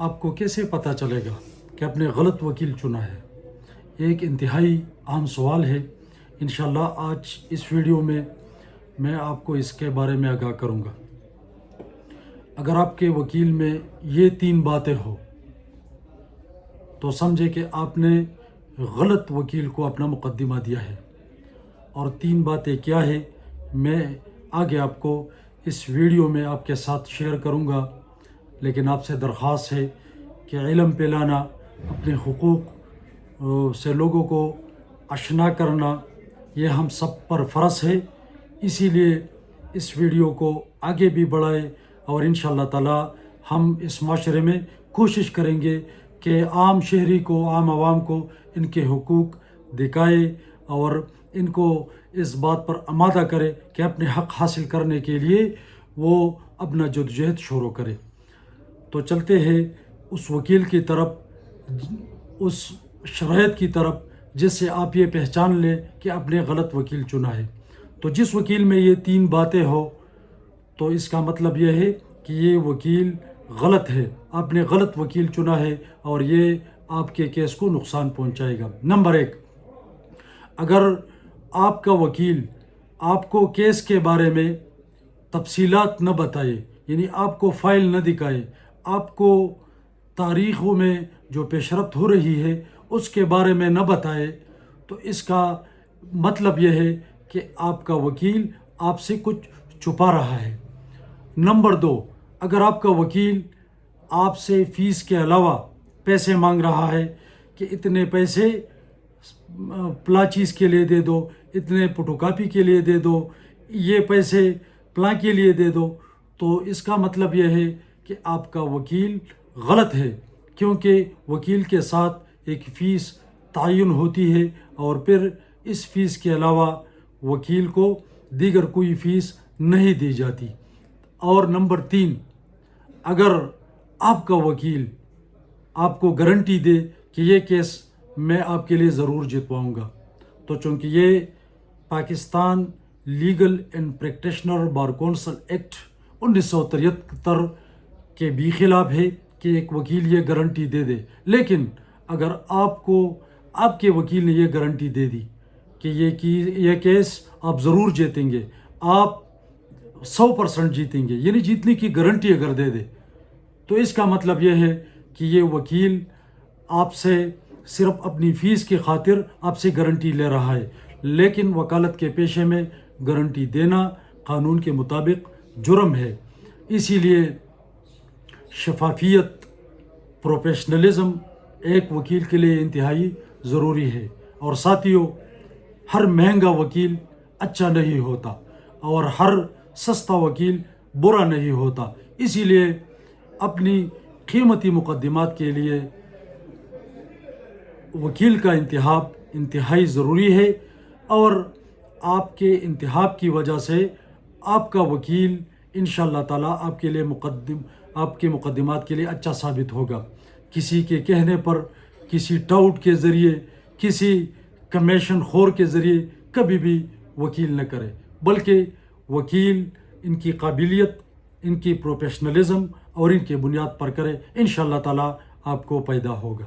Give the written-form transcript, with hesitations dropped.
آپ کو کیسے پتہ چلے گا کہ آپ نے غلط وکیل چنا ہے؟ ایک انتہائی اہم سوال ہے۔ انشاءاللہ آج اس ویڈیو میں آپ کو اس کے بارے میں آگاہ کروں گا۔ اگر آپ کے وکیل میں یہ 3 باتیں ہو تو سمجھے کہ آپ نے غلط وکیل کو اپنا مقدمہ دیا ہے۔ اور 3 باتیں کیا ہے میں آگے آپ کو اس ویڈیو میں آپ کے ساتھ شیئر کروں گا، لیکن آپ سے درخواست ہے کہ علم پھیلانا، اپنے حقوق سے لوگوں کو آشنا کرنا یہ ہم سب پر فرض ہے۔ اسی لیے اس ویڈیو کو آگے بھی بڑھائیں اور انشاءاللہ تعالی ہم اس معاشرے میں کوشش کریں گے کہ عام شہری کو، عام عوام کو ان کے حقوق دکھائے اور ان کو اس بات پر آمادہ کرے کہ اپنے حق حاصل کرنے کے لیے وہ اپنا جدوجہد شروع کرے۔ تو چلتے ہیں اس وکیل کی طرف، اس شرائط کی طرف جس سے آپ یہ پہچان لیں کہ آپ نے غلط وکیل چنا ہے۔ تو جس وکیل میں یہ 3 باتیں ہو تو اس کا مطلب یہ ہے کہ یہ وکیل غلط ہے، آپ نے غلط وکیل چنا ہے اور یہ آپ کے کیس کو نقصان پہنچائے گا۔ نمبر 1، اگر آپ کا وکیل آپ کو کیس کے بارے میں تفصیلات نہ بتائے، یعنی آپ کو فائل نہ دکھائے، آپ کو تاریخوں میں جو پیش رفت ہو رہی ہے اس کے بارے میں نہ بتائے، تو اس کا مطلب یہ ہے کہ آپ کا وکیل آپ سے کچھ چھپا رہا ہے۔ نمبر 2، اگر آپ کا وکیل آپ سے فیس کے علاوہ پیسے مانگ رہا ہے کہ اتنے پیسے پلا چیز کے لیے دے دو، اتنے فوٹو کاپی کے لیے دے دو، یہ پیسے پلا کے لیے دے دو، تو اس کا مطلب یہ ہے کہ آپ کا وکیل غلط ہے، کیونکہ وکیل کے ساتھ ایک فیس تعین ہوتی ہے اور پھر اس فیس کے علاوہ وکیل کو دیگر کوئی فیس نہیں دی جاتی۔ اور نمبر 3، اگر آپ کا وکیل آپ کو گارنٹی دے کہ یہ کیس میں آپ کے لیے ضرور جتواؤں گا، تو چونکہ یہ Pakistan legal and practitioner bar council act 1973 کے بھی خلاف ہے کہ ایک وکیل یہ گارنٹی دے دے، لیکن اگر آپ کو آپ کے وکیل نے یہ گارنٹی دے دی کہ یہ کیس آپ ضرور جیتیں گے، آپ 100% جیتیں گے، یعنی جیتنے کی گارنٹی اگر دے دے، تو اس کا مطلب یہ ہے کہ یہ وکیل آپ سے صرف اپنی فیس کی خاطر آپ سے گارنٹی لے رہا ہے، لیکن وکالت کے پیشے میں گارنٹی دینا قانون کے مطابق جرم ہے۔ اسی لیے شفافیت، پروفیشنلزم ایک وکیل کے لیے انتہائی ضروری ہے۔ اور ساتھیوں، ہر مہنگا وکیل اچھا نہیں ہوتا اور ہر سستا وکیل برا نہیں ہوتا، اسی لیے اپنی قیمتی مقدمات کے لیے وکیل کا انتخاب انتہائی ضروری ہے، اور آپ کے انتخاب کی وجہ سے آپ کا وکیل انشاءاللہ تعالی آپ کے لیے آپ کے مقدمات کے لیے اچھا ثابت ہوگا۔ کسی کے کہنے پر، کسی ٹاؤٹ کے ذریعے، کسی کمیشن خور کے ذریعے کبھی بھی وکیل نہ کرے، بلکہ وکیل ان کی قابلیت، ان کی پروفیشنلزم اور ان کی بنیاد پر کرے، انشاءاللہ تعالی آپ کو پیدا ہوگا۔